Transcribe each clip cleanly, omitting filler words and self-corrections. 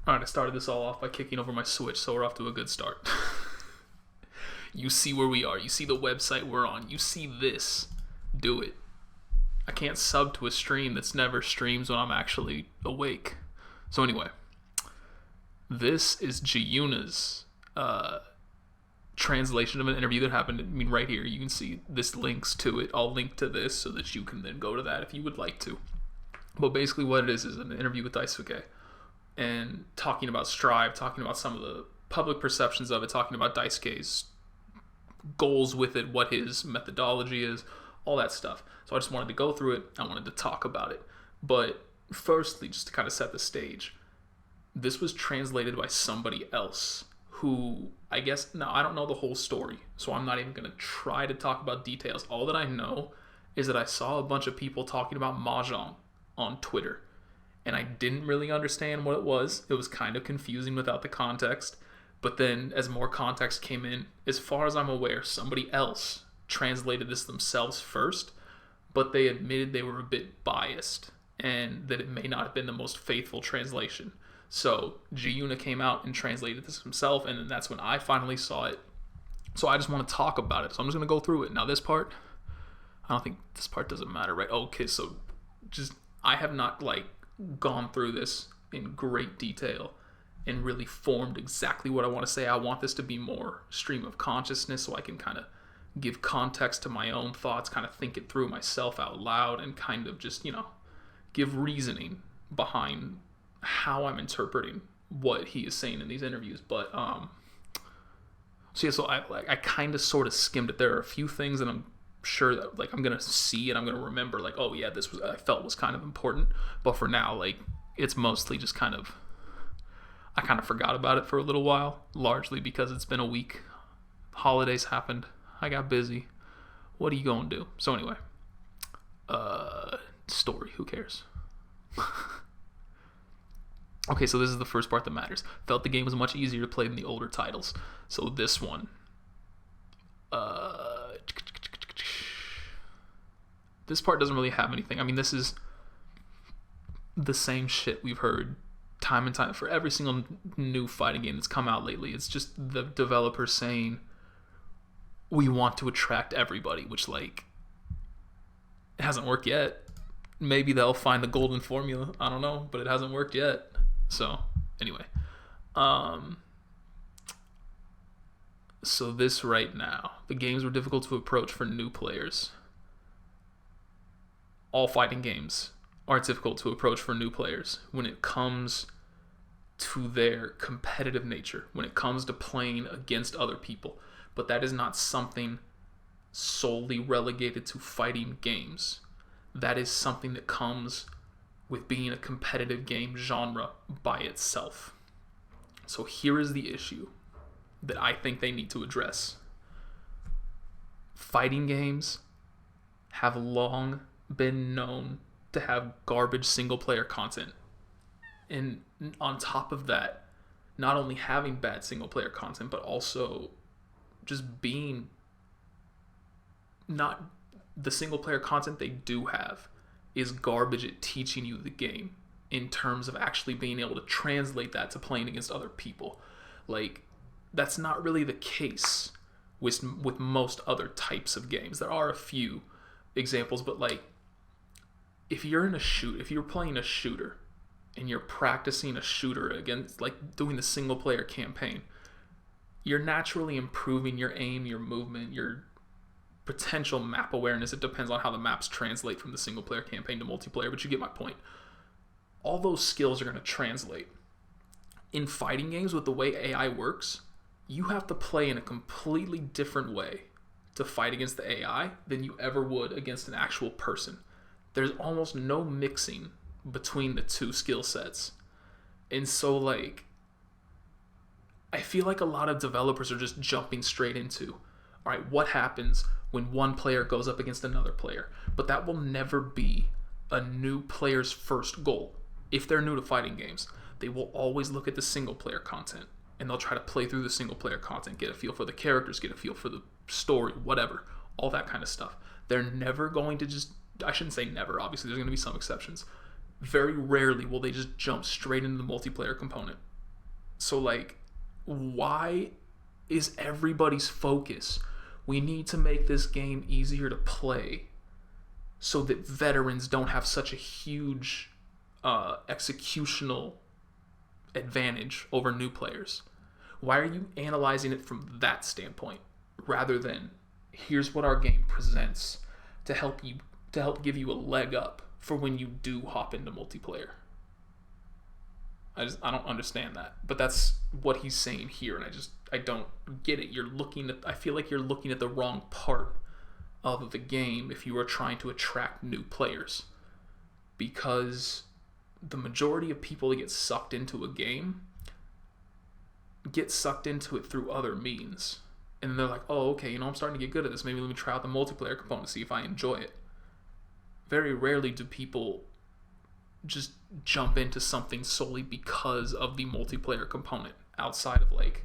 Alright, I started this all off by kicking over my Switch, so we're off to a good start. You see where we are. You see the website we're on. You see this. Do it. I can't sub to a stream that's never streams when I'm actually awake. So anyway, this is Giuna's translation of an interview that happened. I mean, right here, you can see this links to it. I'll link to this so that you can then go to that if you would like to. But basically what it is an interview with Daisuke. And talking about Strive, talking about some of the public perceptions of it, talking about Daisuke's goals with it, what his methodology is, all that stuff. So I just wanted to go through it. I wanted to talk about it. But firstly, just to kind of set the stage, this was translated by somebody else who, I guess, now I don't know the whole story, so I'm not even going to try to talk about details. All that I know is that I saw a bunch of people talking about Mahjong on Twitter. And I didn't really understand what it was. It was kind of confusing without the context. But then as more context came in, as far as I'm aware, somebody else translated this themselves first, but they admitted they were a bit biased and that it may not have been the most faithful translation. So Giuna came out and translated this himself, and then that's when I finally saw it. So I just want to talk about it. So I'm just going to go through it. Now this part, I don't think this part doesn't matter, right? Okay, so just, I have not gone through this in great detail and really formed exactly what I want to say. I want this to be more stream of consciousness so I can kind of give context to my own thoughts, kind of think it through myself out loud, and kind of just, give reasoning behind how I'm interpreting what he is saying in these interviews. But so I kind of sort of skimmed it. There are a few things that I'm sure that I'm gonna see and I'm gonna remember, oh yeah, this was, I felt was kind of important, but for now, it's mostly just I kind of forgot about it for a little while, largely because it's been a week. Holidays happened, I got busy. What are you gonna do? So anyway, story, who cares? Okay, so this is the first part that matters. Felt the game was much easier to play than the older titles. So this one, this part doesn't really have anything. I mean, this is the same shit we've heard time and time for every single new fighting game that's come out lately. It's just the developers saying, we want to attract everybody, which, it hasn't worked yet. Maybe they'll find the golden formula. I don't know, but it hasn't worked yet. So, anyway. So this right now, the games were difficult to approach for new players. All fighting games are difficult to approach for new players when it comes to their competitive nature, when it comes to playing against other people. But that is not something solely relegated to fighting games. That is something that comes with being a competitive game genre by itself. So here is the issue that I think they need to address. Fighting games have long been known to have garbage single player content, and on top of that, not only having bad single player content, but also just being not the single player content they do have is garbage at teaching you the game in terms of actually being able to translate that to playing against other people. That's not really the case with most other types of games. There are a few examples, but if you're playing a shooter and you're practicing a shooter against, doing the single player campaign, you're naturally improving your aim, your movement, your potential map awareness. It depends on how the maps translate from the single player campaign to multiplayer, but you get my point. All those skills are going to translate. In fighting games, with the way AI works, you have to play in a completely different way to fight against the AI than you ever would against an actual person. There's almost no mixing between the two skill sets. And so, I feel like a lot of developers are just jumping straight into, all right, what happens when one player goes up against another player? But that will never be a new player's first goal. If they're new to fighting games, they will always look at the single player content, and they'll try to play through the single player content, get a feel for the characters, get a feel for the story, whatever, all that kind of stuff. They're never going to just, I shouldn't say never, obviously there's going to be some exceptions. Very rarely will they just jump straight into the multiplayer component. So, like, why is everybody's focus? We need to make this game easier to play so that veterans don't have such a huge executional advantage over new players. Why are you analyzing it from that standpoint rather than here's what our game presents to help give you a leg up for when you do hop into multiplayer? I don't understand that, but that's what he's saying here, and I don't get it. I feel like you're looking at the wrong part of the game if you are trying to attract new players, because the majority of people that get sucked into a game get sucked into it through other means, and they're like, oh, okay, I'm starting to get good at this, maybe let me try out the multiplayer component, see if I enjoy it. Very rarely do people just jump into something solely because of the multiplayer component outside of like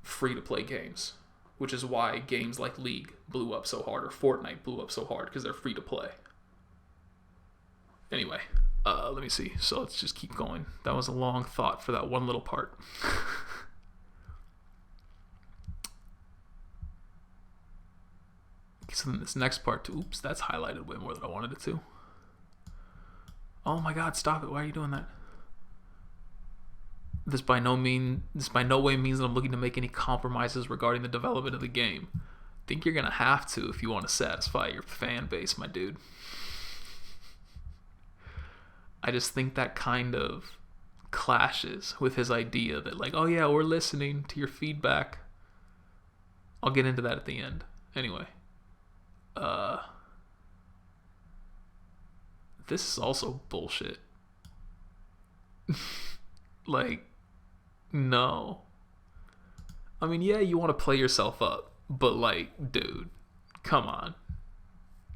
free to play games, which is why games like League blew up so hard or Fortnite blew up so hard, because they're free to play. Anyway, let me see. So let's just keep going. That was a long thought for that one little part. So then this next part too, oops, that's highlighted way more than I wanted it to. Oh my god, stop it. Why are you doing that? This by no way means that I'm looking to make any compromises regarding the development of the game. Think you're going to have to if you want to satisfy your fan base, my dude. I just think that kind of clashes with his idea that like, oh yeah, we're listening to your feedback. I'll get into that at the end. Anyway. This is also bullshit. Like, no. I mean, yeah, you want to play yourself up, but like, dude, come on.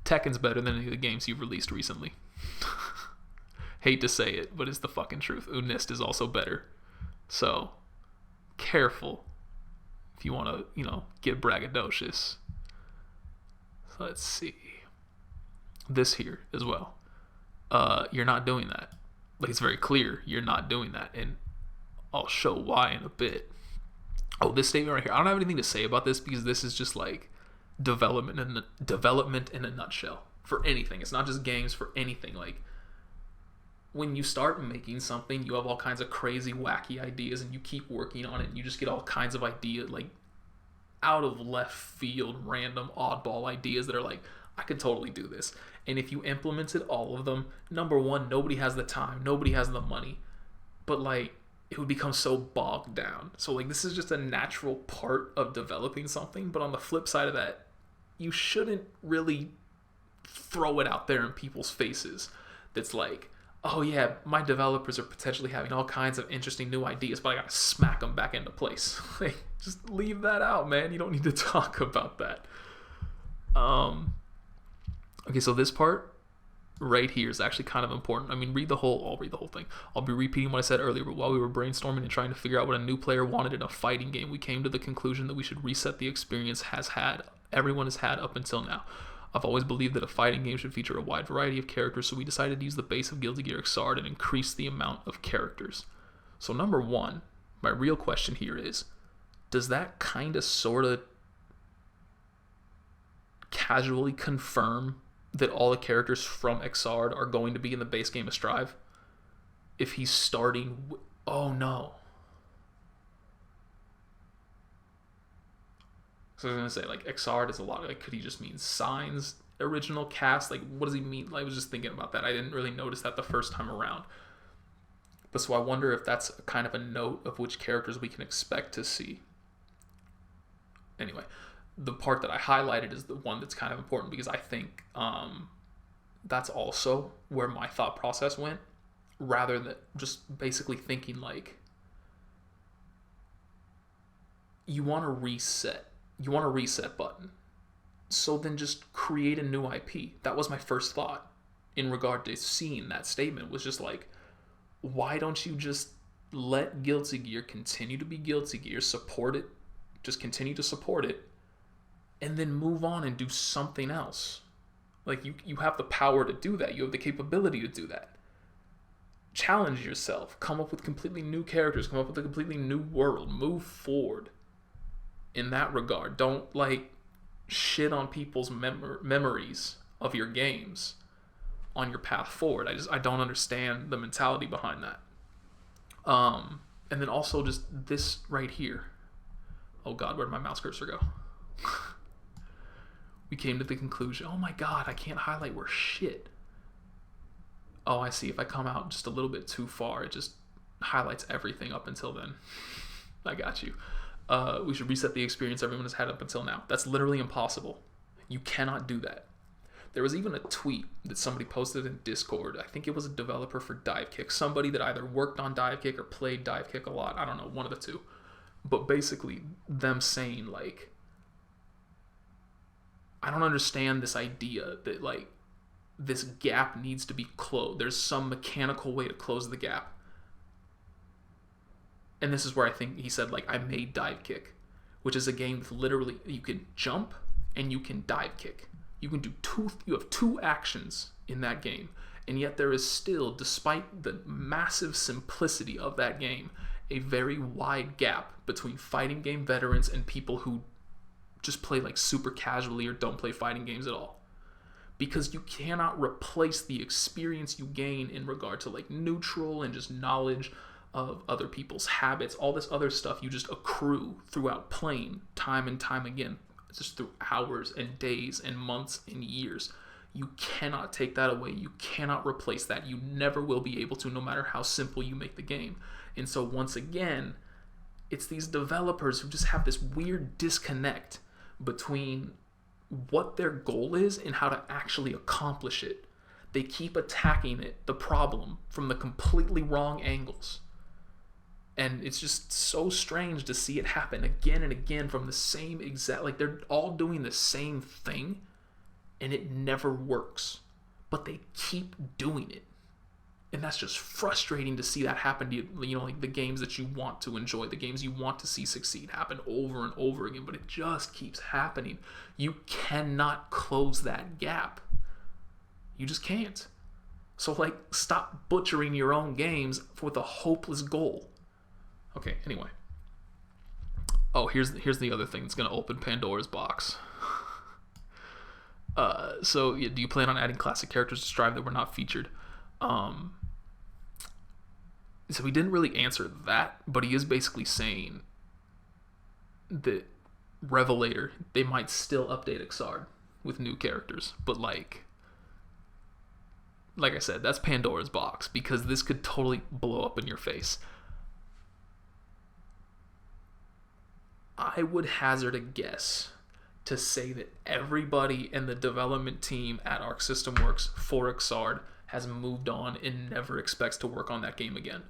Tekken's better than any of the games you've released recently. Hate to say it, but it's the fucking truth. Unist is also better. So, careful if you want to, get braggadocious. So let's see. This here as well. You're not doing that. Like, it's very clear you're not doing that, and I'll show why in a bit. Oh, this statement right here. I don't have anything to say about this because this is just like development in a nutshell for anything. It's not just games, for anything. Like, when you start making something, you have all kinds of crazy, wacky ideas, and you keep working on it, and you just get all kinds of ideas, like out of left field, random, oddball ideas that are like, I could totally do this. And if you implemented all of them, number one, nobody has the time, nobody has the money, but like, it would become so bogged down. So like, this is just a natural part of developing something. But on the flip side of that, you shouldn't really throw it out there in people's faces. That's like, oh yeah, my developers are potentially having all kinds of interesting new ideas, but I gotta smack them back into place. Like, just leave that out, man. You don't need to talk about that. Okay, so this part right here is actually kind of important. I mean, I'll read the whole thing. I'll be repeating what I said earlier, but while we were brainstorming and trying to figure out what a new player wanted in a fighting game, we came to the conclusion that we should reset the experience everyone has had up until now. I've always believed that a fighting game should feature a wide variety of characters, so we decided to use the base of Guilty Gear Xrd and increase the amount of characters. So number one, my real question here is, does that kind of sort of casually confirm that all the characters from Xrd are going to be in the base game of Strive? If he's starting... Oh, no. So I was going to say, like, Xrd is a lot. Like, could he just mean Signs, original cast? Like, what does he mean? I was just thinking about that. I didn't really notice that the first time around. But so I wonder if that's kind of a note of which characters we can expect to see. Anyway, the part that I highlighted is the one that's kind of important because I think that's also where my thought process went, rather than just basically thinking like, you want a reset button. So then just create a new IP. That was my first thought in regard to seeing that statement, was just like, why don't you just let Guilty Gear continue to be Guilty Gear, support it, just continue to support it, and then move on and do something else. Like, you have the power to do that. You have the capability to do that. challenge yourself, come up with completely new characters, come up with a completely new world, move forward in that regard. Don't like shit on people's memories of your games on your path forward. I don't understand the mentality behind that. And then also just this right here. Oh God, where did my mouse cursor go? We came to the conclusion. Oh my God, I can't highlight where shit. Oh, I see. If I come out just a little bit too far, it just highlights everything up until then. I got you. We should reset the experience everyone has had up until now. That's literally impossible. You cannot do that. There was even a tweet that somebody posted in Discord. I think it was a developer for Divekick. Somebody that either worked on Divekick or played Divekick a lot. I don't know, one of the two. But basically, them saying, like, I don't understand this idea that, like, this gap needs to be closed. There's some mechanical way to close the gap. And this is where I think he said, like, I made Divekick, which is a game with literally, you can jump and you can dive kick. You can do you have two actions in that game. And yet there is still, despite the massive simplicity of that game, a very wide gap between fighting game veterans and people who just play like super casually or don't play fighting games at all. Because you cannot replace the experience you gain in regard to like neutral and just knowledge of other people's habits, all this other stuff you just accrue throughout playing time and time again, just through hours and days and months and years. You cannot take that away. You cannot replace that. You never will be able to, no matter how simple you make the game. And so once again, it's these developers who just have this weird disconnect between what their goal is and how to actually accomplish it. They keep attacking the problem from the completely wrong angles. And it's just so strange to see it happen again and again from the same exact, like they're all doing the same thing and it never works, but they keep doing it. And that's just frustrating to see that happen to you, like the games that you want to enjoy, the games you want to see succeed happen over and over again, but it just keeps happening. You cannot close that gap. You just can't. So like, stop butchering your own games with a hopeless goal. Okay, anyway. Oh, here's the other thing that's going to open Pandora's box. So do you plan on adding classic characters to Strive that were not featured? So he didn't really answer that, but he is basically saying that Revelator, they might still update Ixard with new characters, but like I said, that's Pandora's box, because this could totally blow up in your face. I would hazard a guess to say that everybody in the development team at Arc System Works for Ixard has moved on and never expects to work on that game again.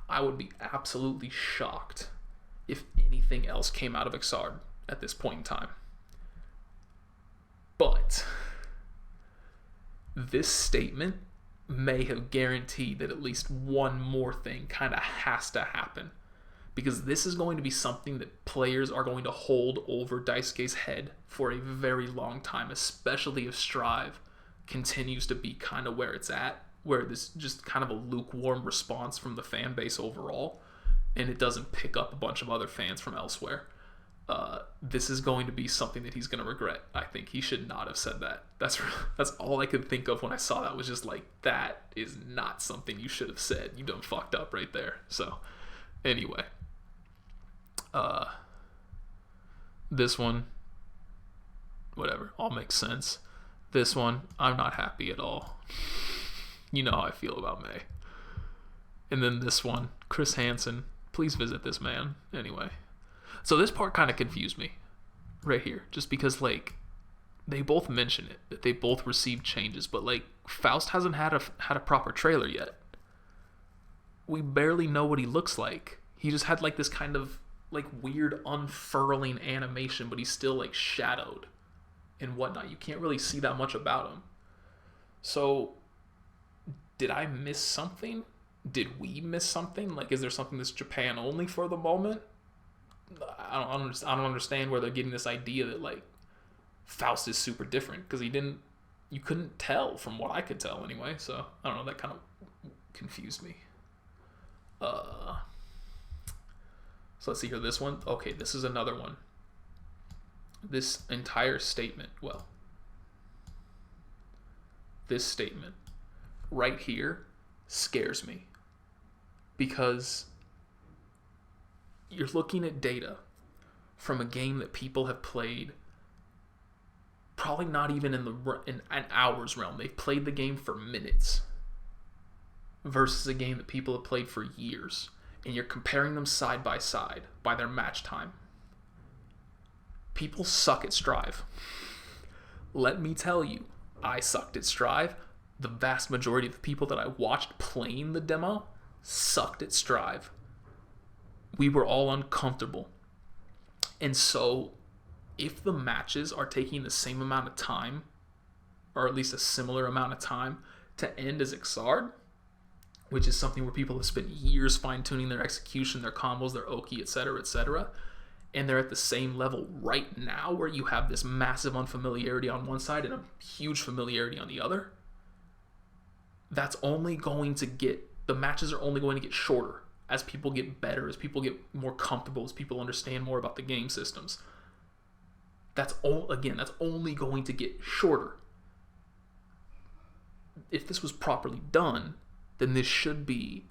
I would be absolutely shocked if anything else came out of Ixard at this point in time. But this statement may have guaranteed that at least one more thing kind of has to happen, because this is going to be something that players are going to hold over Daisuke's head for a very long time, especially if Strive continues to be kind of where it's at, where this just kind of a lukewarm response from the fan base overall, and it doesn't pick up a bunch of other fans from elsewhere. This is going to be something that he's going to regret. I think he should not have said that. That's all I could think of when I saw that, was just like, that is not something you should have said. You done fucked up right there. So anyway, this one, whatever, all makes sense. This one, I'm not happy at all. You know how I feel about May. And then this one, Chris Hansen, please visit this man. Anyway, so this part kind of confused me right here, just because like they both mention it, that they both received changes, but like Faust hasn't had a proper trailer yet. We barely know what he looks like. He just had like this kind of like weird unfurling animation, but he's still like shadowed and whatnot. You can't really see that much about him. So did I miss something? Did we miss something? Like, is there something that's Japan only for the moment? I don't understand where they're getting this idea that like Faust is super different, because you couldn't tell from what I could tell anyway. So I don't know, that kind of confused me. So let's see here. This one. Okay, this is another one. This entire statement. Well, this statement right here scares me, because you're looking at data from a game that people have played probably not even in an hours realm. They've played the game for minutes versus a game that people have played for years, and you're comparing them side by side by their match time. People suck at Strive. Let me tell you, I sucked at Strive. The vast majority of the people that I watched playing the demo sucked at Strive. We were all uncomfortable. And so, if the matches are taking the same amount of time, or at least a similar amount of time to end as Xrd, which is something where people have spent years fine-tuning their execution, their combos, their Oki, etc., and they're at the same level right now, where you have this massive unfamiliarity on one side and a huge familiarity on the other, that's only going to get, the matches are only going to get shorter as people get better, as people get more comfortable, as people understand more about the game systems. That's only going to get shorter. If this was properly done, then this should be,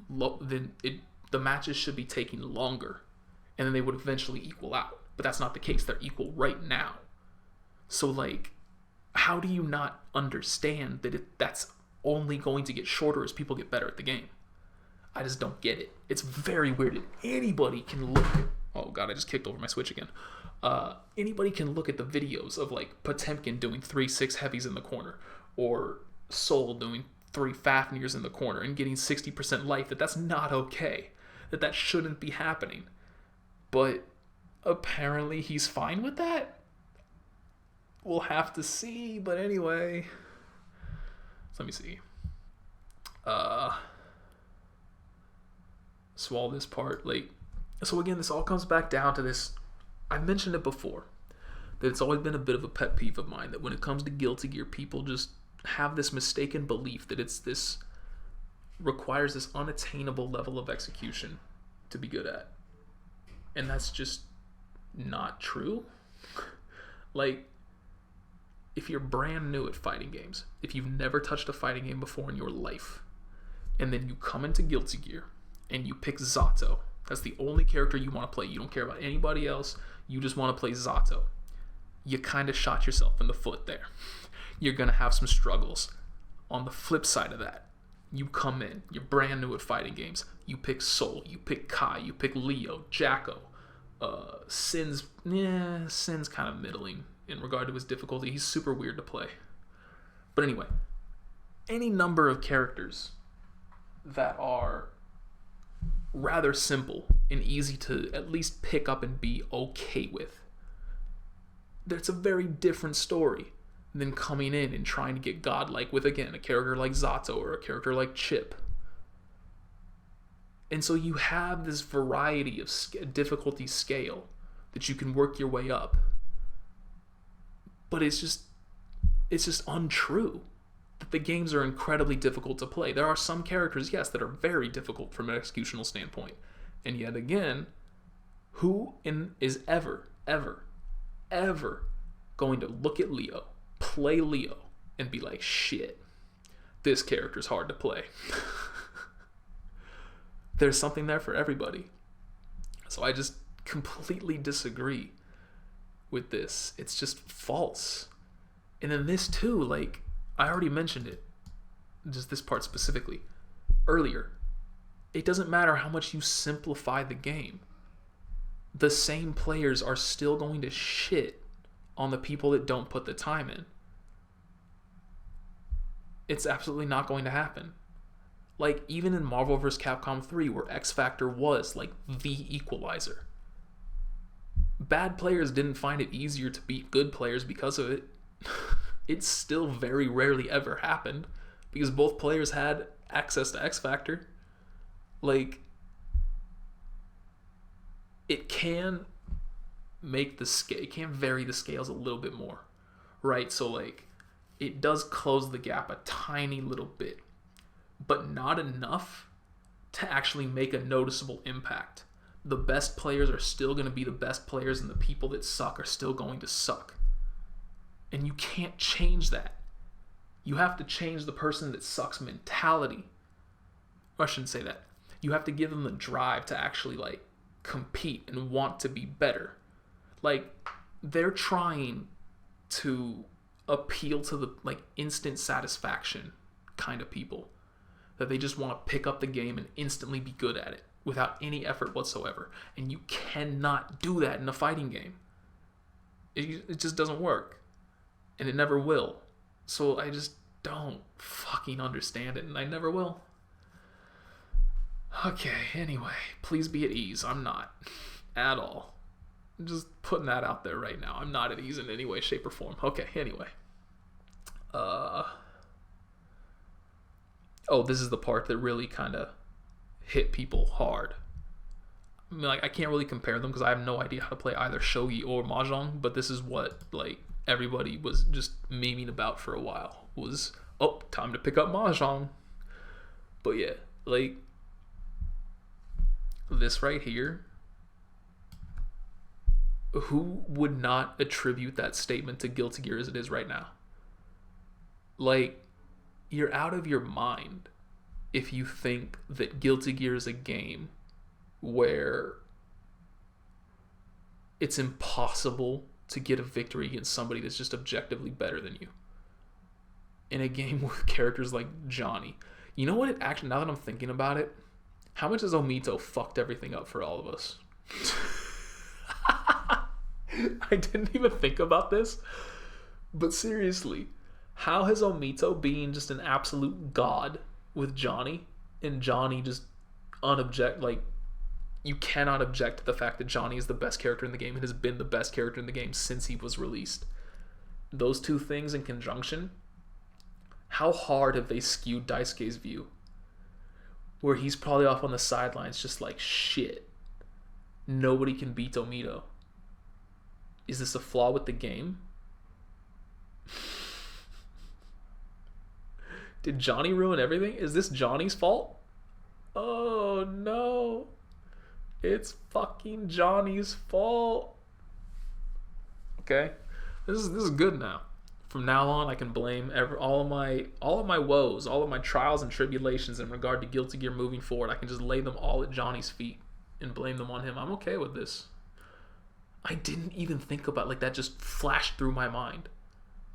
the matches should be taking longer, and then they would eventually equal out. But that's not the case. They're equal right now. So, like, how do you not understand that that's only going to get shorter as people get better at the game? I just don't get it. It's very weird. Anybody can look at... Oh, God, I just kicked over my Switch again. Anybody can look at the videos of, like, Potemkin doing 3-6 heavies in the corner, or Soul doing 3 Fafnirs in the corner and getting 60% life. That's not okay. That shouldn't be happening. But apparently he's fine with that. We'll have to see. But anyway, so let me see. Swallow this part. Like, so again, this all comes back down to this. I've mentioned it before, that it's always been a bit of a pet peeve of mine that when it comes to Guilty Gear, people just have this mistaken belief that it's this requires this unattainable level of execution to be good at. And that's just not true. Like, if you're brand new at fighting games, if you've never touched a fighting game before in your life, and then you come into Guilty Gear and you pick Zato, that's the only character you want to play. You don't care about anybody else. You just want to play Zato. You kind of shot yourself in the foot there. You're going to have some struggles. On the flip side of that, you come in, you're brand new at fighting games. You pick Soul, you pick Kai, you pick Leo, Jacko. Sin's kind of middling in regard to his difficulty. He's super weird to play. But anyway, any number of characters that are rather simple and easy to at least pick up and be okay with, that's a very different story than coming in and trying to get godlike with, again, a character like Zato or a character like Chip. And so you have this variety of difficulty scale that you can work your way up. But it's just untrue that the games are incredibly difficult to play. There are some characters, yes, that are very difficult from an executional standpoint. And yet again, who is ever going to look at Leo, play Leo, and be like, shit, this character's hard to play? There's something there for everybody. So I just completely disagree with this. It's just false. And then this too, like, I already mentioned it, just this part specifically, earlier. It doesn't matter how much you simplify the game. The same players are still going to shit on the people that don't put the time in. It's absolutely not going to happen. Like, even in Marvel vs. Capcom 3, where X Factor was, like, the equalizer, bad players didn't find it easier to beat good players because of it. It still very rarely ever happened, because both players had access to X Factor. Like, it can it can vary the scales a little bit more, right? So, like, it does close the gap a tiny little bit, but not enough to actually make a noticeable impact. The best players are still going to be the best players, and the people that suck are still going to suck. And you can't change that. You have to change the person that sucks mentality. Or I shouldn't say that. You have to give them the drive to actually like compete and want to be better. Like, they're trying to appeal to the like instant satisfaction kind of people, that they just want to pick up the game and instantly be good at it without any effort whatsoever. And you cannot do that in a fighting game. It just doesn't work, and it never will. So I just don't fucking understand it, and I never will. Okay, anyway, please be at ease. I'm not at all. I'm just putting that out there right now. I'm not at ease in any way, shape, or form. Okay, anyway. Oh, this is the part that really kind of hit people hard. I mean, like, I can't really compare them because I have no idea how to play either shogi or mahjong, but this is what, like, everybody was just memeing about for a while. Was, oh, time to pick up mahjong. But yeah, like, this right here, who would not attribute that statement to Guilty Gear as it is right now? Like, you're out of your mind if you think that Guilty Gear is a game where it's impossible to get a victory against somebody that's just objectively better than you. In a game with characters like Johnny. You know what it actually, now that I'm thinking about it, how much has Omito fucked everything up for all of us? I didn't even think about this, but seriously, how has Omito being just an absolute god with Johnny, and Johnny just like, you cannot object to the fact that Johnny is the best character in the game and has been the best character in the game since he was released. Those two things in conjunction, how hard have they skewed Daisuke's view? Where he's probably off on the sidelines just like, shit, nobody can beat Omito. Is this a flaw with the game? Did Johnny ruin everything? Is this Johnny's fault? Oh no. It's fucking Johnny's fault. Okay. This is good now. From now on, I can blame all of my woes, all of my trials and tribulations in regard to Guilty Gear moving forward. I can just lay them all at Johnny's feet and blame them on him. I'm okay with this. I didn't even think about, like, that just flashed through my mind.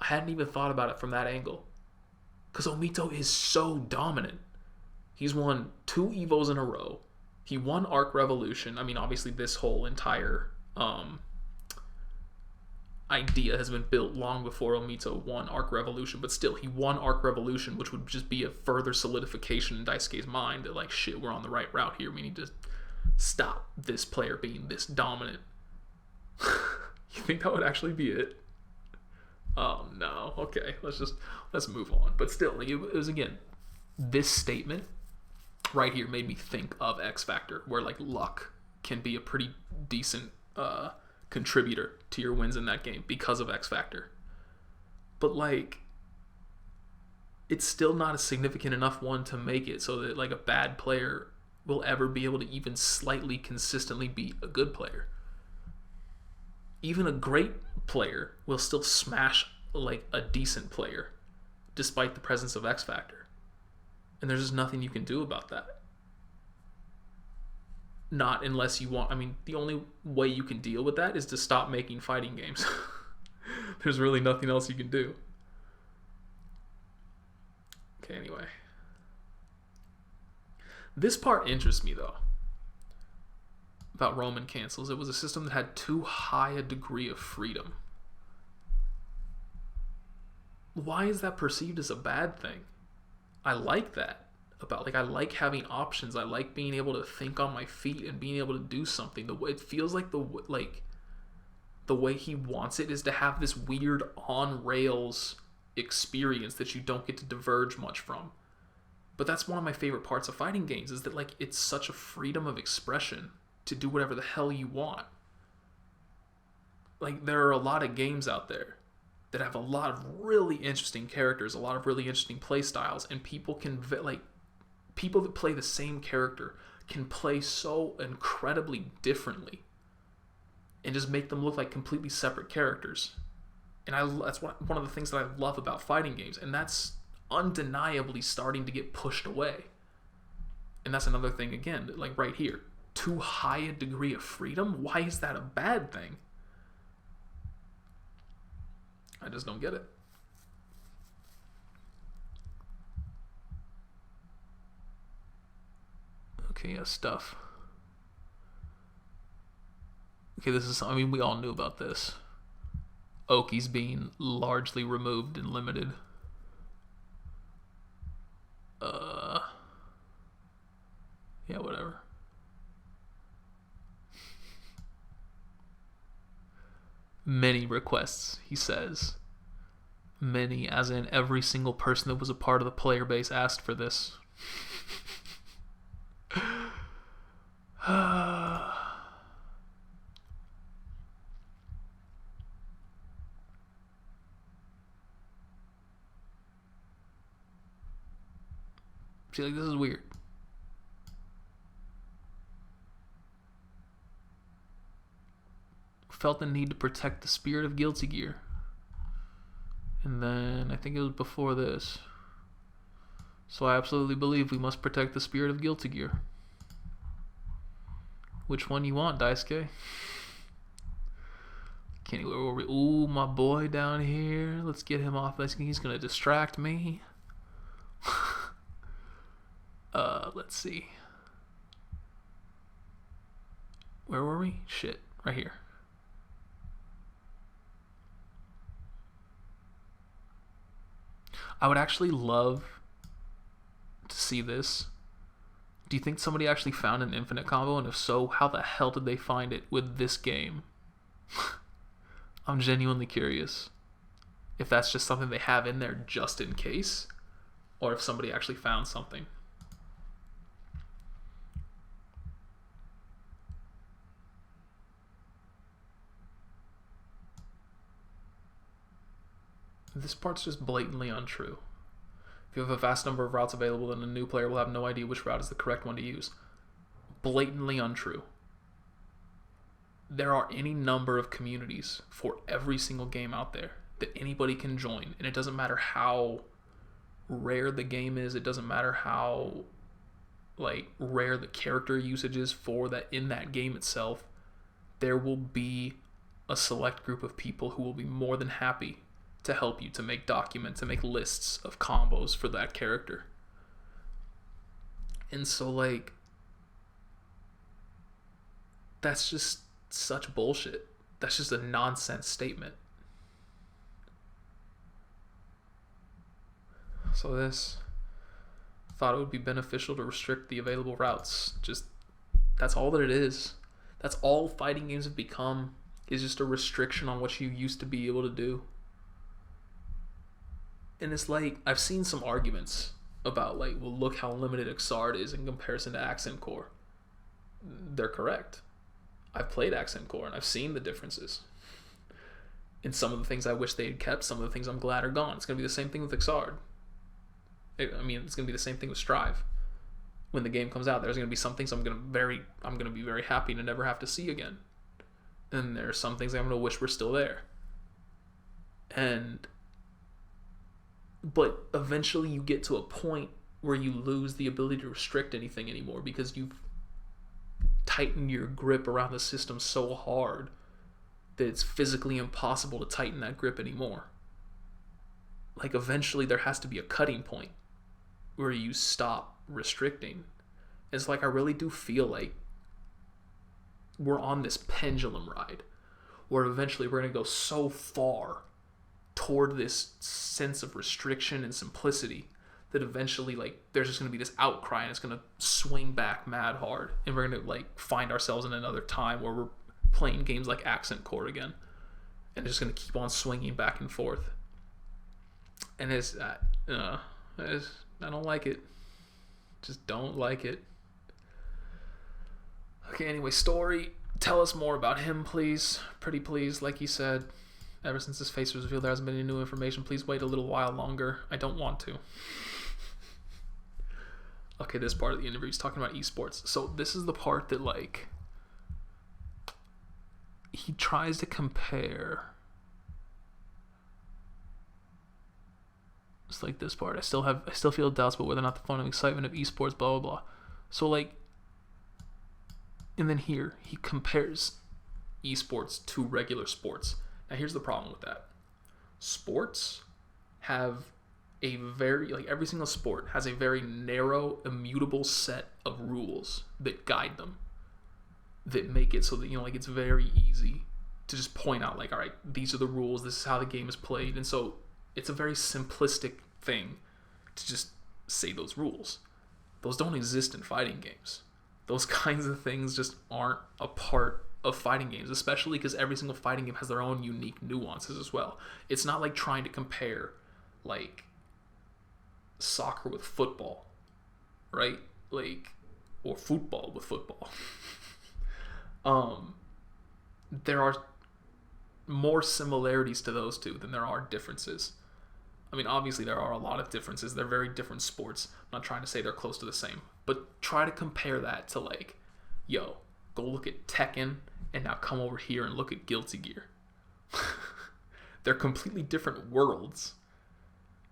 I hadn't even thought about it from that angle. Because Omito is so dominant. He's won 2 Evos in a row. He won Arc Revolution. I mean, obviously this whole entire idea has been built long before Omito won Arc Revolution, but still, he won Arc Revolution, which would just be a further solidification in Daisuke's mind that, like, shit, we're on the right route here. We need to stop this player being this dominant. You think that would actually be it? Oh no. Okay, let's move on. But still, like, it was, again, this statement right here made me think of X Factor, where, like, luck can be a pretty decent contributor to your wins in that game because of X Factor. But, like, it's still not a significant enough one to make it so that, like, a bad player will ever be able to even slightly consistently beat a good player. Even a great player will still smash, like, a decent player despite the presence of X Factor. And there's just nothing you can do about that. Not unless you want. I mean, the only way you can deal with that is to stop making fighting games. There's really nothing else you can do. Okay, anyway. This part interests me, though, about Roman cancels. It was a system that had too high a degree of freedom. Why is that perceived as a bad thing? I like that. I like having options. I like being able to think on my feet and being able to do something. The way it feels like the way he wants it is to have this weird on rails experience that you don't get to diverge much from. But that's one of my favorite parts of fighting games, is that, like, it's such a freedom of expression to do whatever the hell you want. Like, there are a lot of games out there that have a lot of really interesting characters, a lot of really interesting play styles, and people can, like, people that play the same character can play so incredibly differently and just make them look like completely separate characters. And that's one of the things that I love about fighting games, and that's undeniably starting to get pushed away. And that's another thing, again, like right here. Too high a degree of freedom? Why is that a bad thing? I just don't get it. Okay, yeah, stuff. Okay, this is, I mean, we all knew about this. Oki's being largely removed and limited. Yeah, whatever. Many requests, he says. Many, as in every single person that was a part of the player base asked for this. I feel like this is weird. Felt the need to protect the spirit of Guilty Gear. And then I think it was before this. So I absolutely believe we must protect the spirit of Guilty Gear. Which one you want, Daisuke? Can't where were we? Ooh, my boy down here. Let's get him off. He's gonna distract me. Let's see. Where were we? Shit, right here. I would actually love to see this. Do you think somebody actually found an infinite combo? And if so, how the hell did they find it with this game? I'm genuinely curious if that's just something they have in there just in case, or if somebody actually found something. This part's just blatantly untrue. If you have a vast number of routes available, then a new player will have no idea which route is the correct one to use. Blatantly untrue. There are any number of communities for every single game out there that anybody can join, and it doesn't matter how rare the game is, it doesn't matter how rare the character usage is for that in that game itself. There will be a select group of people who will be more than happy to help you, to make documents, to make lists of combos for that character. And so, that's just such bullshit. That's just a nonsense statement. So this, thought it would be beneficial to restrict the available routes. Just, that's all that it is. That's all fighting games have become, is just a restriction on what you used to be able to do. And it's I've seen some arguments about well, look how limited Xrd is in comparison to Accent Core. They're correct. I've played Accent Core and I've seen the differences. And some of the things I wish they had kept, some of the things I'm glad are gone. It's going to be the same thing with Xrd. It's going to be the same thing with Strive. When the game comes out, there's going to be some things I'm going to be very happy to never have to see again. And there are some things I'm going to wish were still there. But eventually you get to a point where you lose the ability to restrict anything anymore because you've tightened your grip around the system so hard that it's physically impossible to tighten that grip anymore. Eventually there has to be a cutting point where you stop restricting. It's I really do feel like we're on this pendulum ride where eventually we're going to go so far toward this sense of restriction and simplicity that eventually there's just going to be this outcry and it's going to swing back mad hard and we're going to find ourselves in another time where we're playing games like Accent Core again and it's just going to keep on swinging back and forth. And I don't like it. Just don't like it. Okay, anyway, story. Tell us more about him, please. Pretty please, like he said. Ever since his face was revealed, there hasn't been any new information. Please wait a little while longer. I don't want to. Okay, this part of the interview, he's talking about esports. So this is the part that, like, he tries to compare. It's like this part. I still feel doubts about whether or not the fun and excitement of esports, blah, blah, blah. So, like, and then here, he compares esports to regular sports. Now, here's the problem with that. Sports have a very, like, every single sport has a very narrow, immutable set of rules that guide them, that make it so that, you know, like, it's very easy to just point out, like, all right, these are the rules, this is how the game is played. And so it's a very simplistic thing to just say those rules. Those don't exist in fighting games. Those kinds of things just aren't a part of fighting games, especially because every single fighting game has their own unique nuances as well. It's not like trying to compare, like, soccer with football, right? Like, or football with football. There are more similarities to those two than there are differences. I mean, obviously there are a lot of differences. They're very different sports. I'm not trying to say they're close to the same, but try to compare that to, like, yo, go look at Tekken and now come over here and look at Guilty Gear. They're completely different worlds.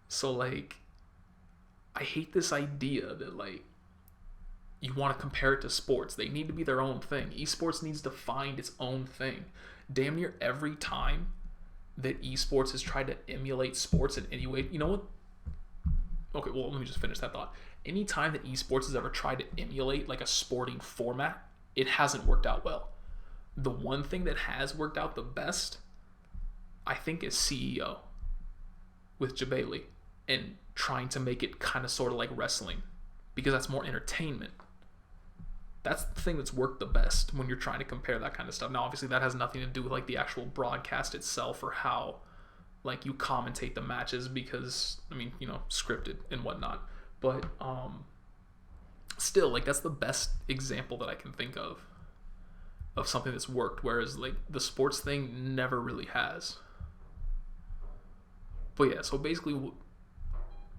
So, like, I hate this idea that, like, you want to compare it to sports. They need to be their own thing. Esports needs to find its own thing. Damn near every time that esports has tried to emulate sports in any way, you know what? Okay, well, let me just finish that thought. Anytime that esports has ever tried to emulate, like, a sporting format, it hasn't worked out well. The one thing that has worked out the best, I think, is CEO with Jabali and trying to make it kind of sort of like wrestling, because that's more entertainment. That's the thing that's worked the best when you're trying to compare that kind of stuff. Now, obviously, that has nothing to do with, like, the actual broadcast itself or how, like, you commentate the matches, because, I mean, you know, scripted and whatnot. But still, like, that's the best example that I can think of something that's worked, whereas, like, the sports thing never really has. But yeah, so basically,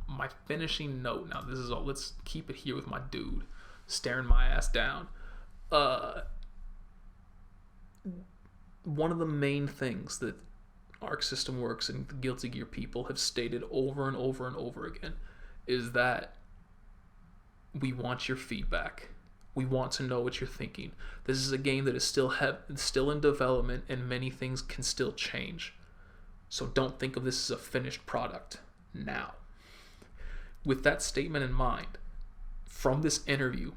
my finishing note, now this is all, let's keep it here with my dude staring my ass down. One of the main things that Arc System Works and the Guilty Gear people have stated over and over and over again is that we want your feedback. We want to know what you're thinking. This is a game that is still in development, and many things can still change. So don't think of this as a finished product now. With that statement in mind, from this interview,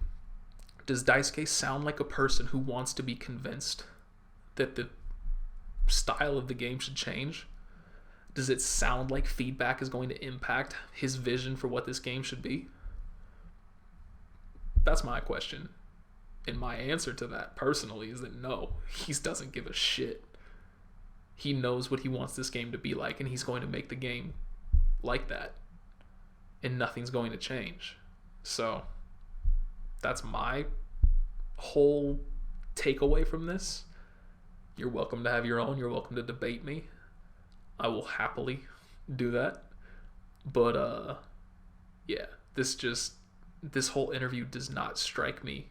does Daisuke sound like a person who wants to be convinced that the style of the game should change? Does it sound like feedback is going to impact his vision for what this game should be? That's my question. And my answer to that, personally, is that no, he doesn't give a shit. He knows what he wants this game to be like, and he's going to make the game like that. And nothing's going to change. So, that's my whole takeaway from this. You're welcome to have your own. You're welcome to debate me. I will happily do that. But, yeah, this whole interview does not strike me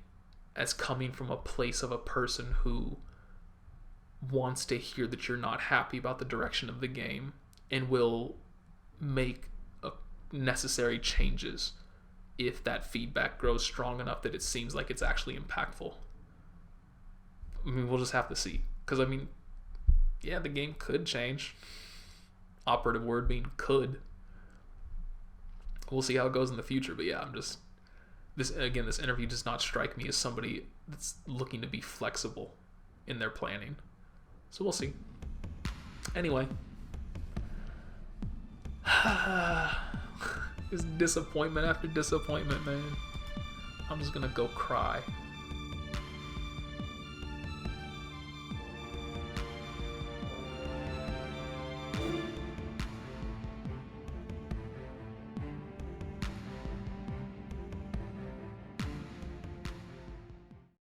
as coming from a place of a person who wants to hear that you're not happy about the direction of the game and will make necessary changes if that feedback grows strong enough that it seems like it's actually impactful. I mean, we'll just have to see. Because, I mean, yeah, the game could change. Operative word being could. We'll see how it goes in the future. But yeah, this interview does not strike me as somebody that's looking to be flexible in their planning. So we'll see. Anyway. It's disappointment after disappointment, man. I'm just gonna go cry.